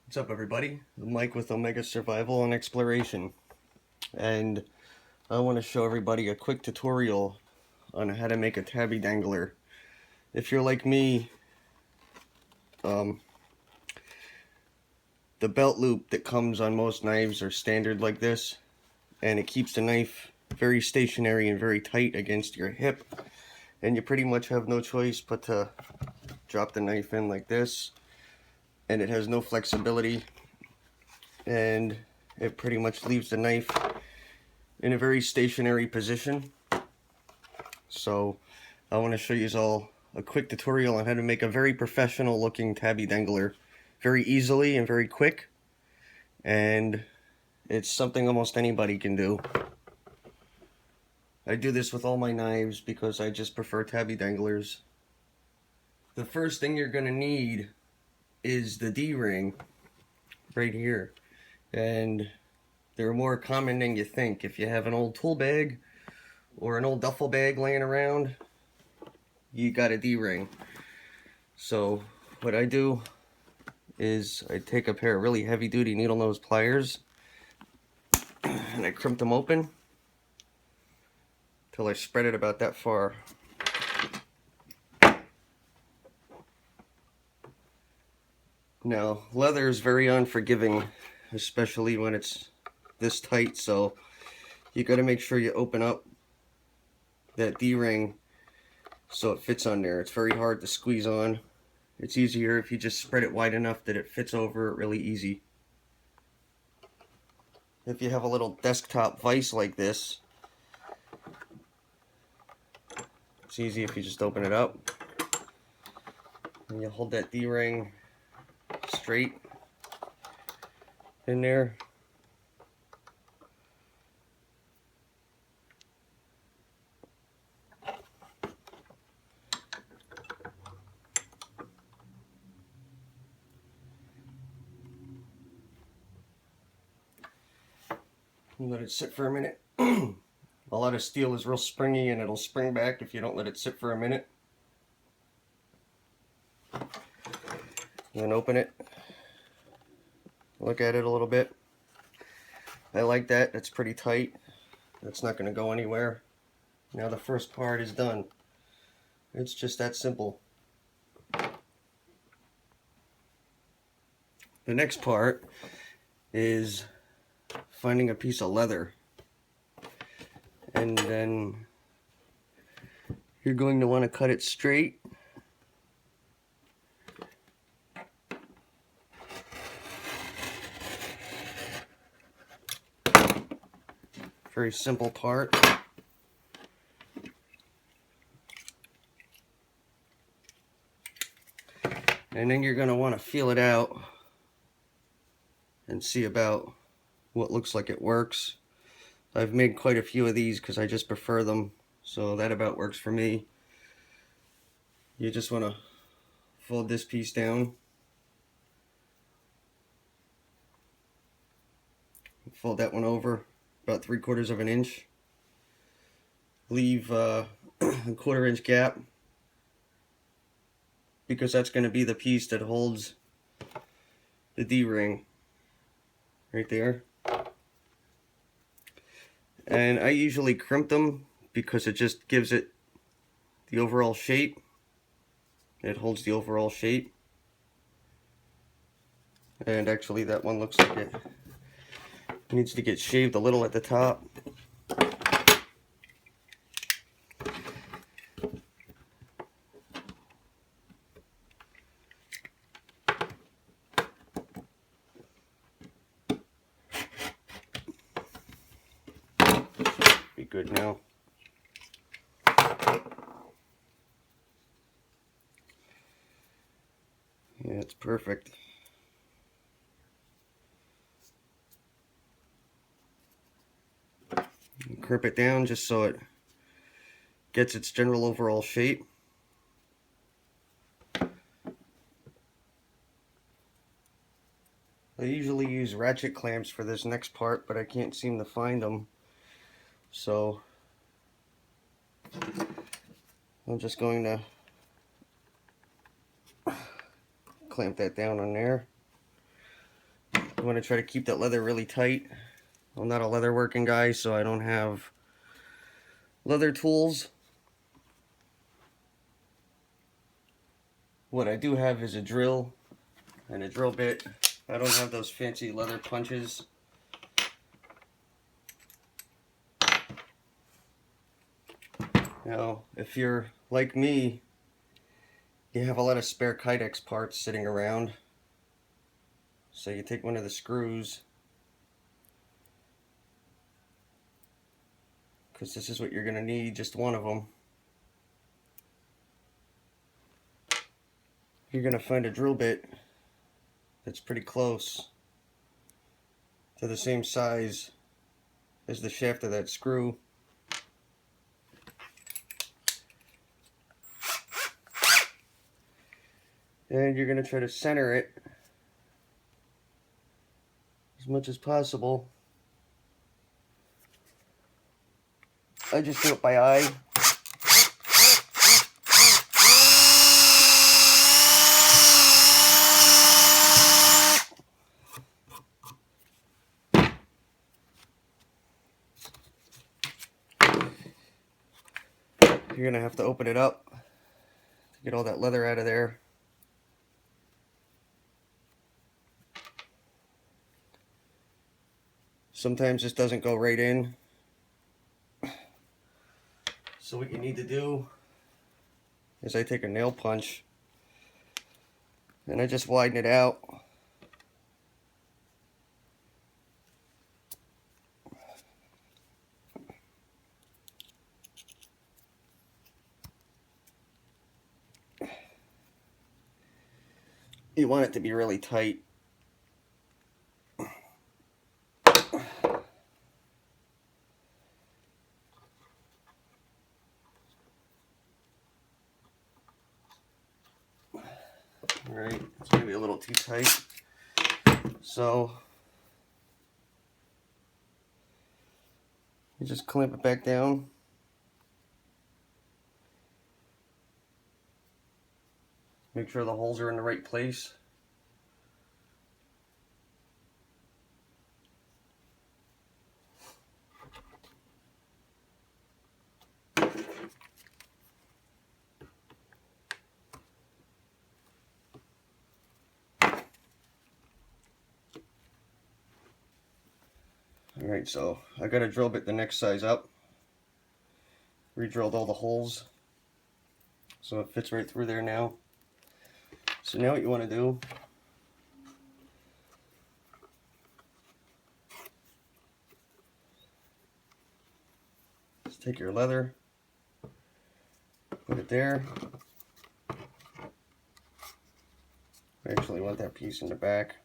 What's up, everybody? Mike with Omega Survival and Exploration, and I want to show everybody a quick tutorial on how to make a tabby dangler. If you're like me, the belt loop that comes on most knives are standard like this, and it keeps the knife very stationary and very tight against your hip, and you pretty much have no choice but to drop the knife in like this, and it has no flexibility, and it pretty much leaves the knife in a very stationary position. So I want to show you all a quick tutorial on how to make a very professional looking tabby dangler very easily and very quick, and it's something almost anybody can do. I do this with all my knives because I just prefer tabby danglers. The first thing you're going to need is the D-ring right here, and they're more common than you think. If you have an old tool bag or an old duffel bag laying around, you got a D-ring. So what I do is I take a pair of really heavy duty needle nose pliers and I crimp them open till I spread it about that far. Now, leather is very unforgiving, especially when it's this tight, so you got to make sure you open up that D-ring so it fits on there. It's very hard to squeeze on. It's easier if you just spread it wide enough that it fits over it really easy. If you have a little desktop vise like this, it's easy if you just open it up and you hold that D-ring straight in there. And let it sit for a minute. A lot of steel is real springy and it'll spring back if you don't let it sit for a minute. And then open it. Look at it a little bit. I like that. That's pretty tight. That's not going to go anywhere. Now the first part is done. It's just that simple. The next part is finding a piece of leather. And then you're going to want to cut it straight. Very simple part. And then you're going to want to feel it out and see about what looks like it works. I've made quite a few of these because I just prefer them, so that about works for me. You just want to fold this piece down, fold that one over about 3/4 of an inch, leave a 1/4 inch gap because that's going to be the piece that holds the D-ring right there. And I usually crimp them because it just gives it the overall shape. It holds the overall shape. And actually that one looks like it needs to get shaved a little at the top. Be good now. Yeah, it's perfect. Crimp it down just so it gets its general overall shape. I usually use ratchet clamps for this next part, but I can't seem to find them. So I'm just going to clamp that down on there. You want to try to keep that leather really tight. I'm not a leather working guy, so I don't have leather tools. What I do have is a drill and a drill bit. I don't have those fancy leather punches. Now, if you're like me, you have a lot of spare Kydex parts sitting around. So you take one of the screws, because this is what you're going to need, just one of them. You're going to find a drill bit that's pretty close to the same size as the shaft of that screw. And you're going to try to center it as much as possible. I just do it by eye. You're going to have to open it up to get all that leather out of there. Sometimes this doesn't go right in. So what you need to do is I take a nail punch and I just widen it out. You want it to be really tight. Alright, it's maybe a little too tight. So you just clamp it back down. Make sure the holes are in the right place. Alright, so I got a drill bit the next size up. Re-drilled all the holes, so it fits right through there now. So now what you want to do is take your leather, put it there. I actually want that piece in the back.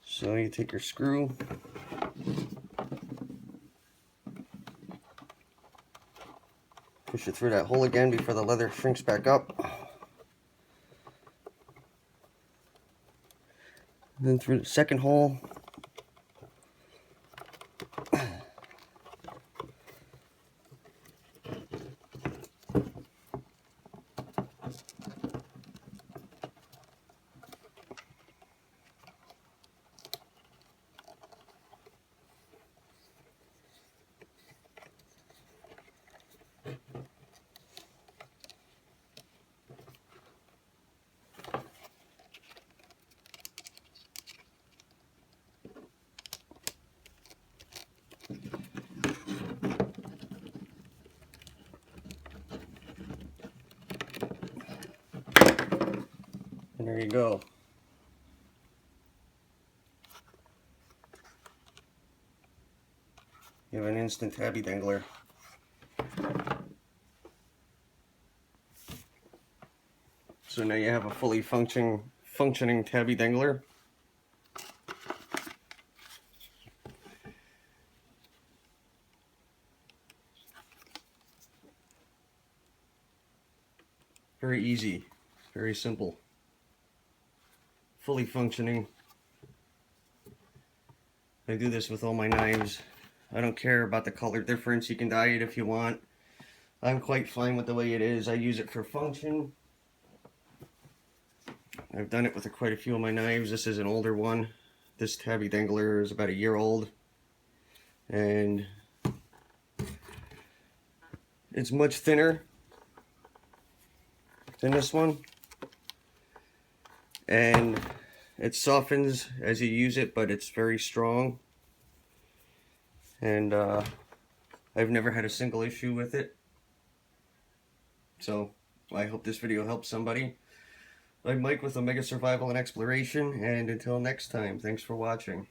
So you take your screw, push it through that hole again before the leather shrinks back up. And then through the second hole. And there you go. You have an instant tabby dangler. So now you have a fully functioning tabby dangler. Very easy, very simple. Fully functioning. I do this with all my knives. I don't care about the color difference. You can dye it if you want. I'm quite fine with the way it is. I use it for function. I've done it with quite a few of my knives. This is an older one. This tabby dangler is about a year old, and it's much thinner than this one, and it softens as you use it, but it's very strong, and I've never had a single issue with it. So I hope this video helps somebody. I'm Mike with Omega Survival and Exploration, and until next time, thanks for watching.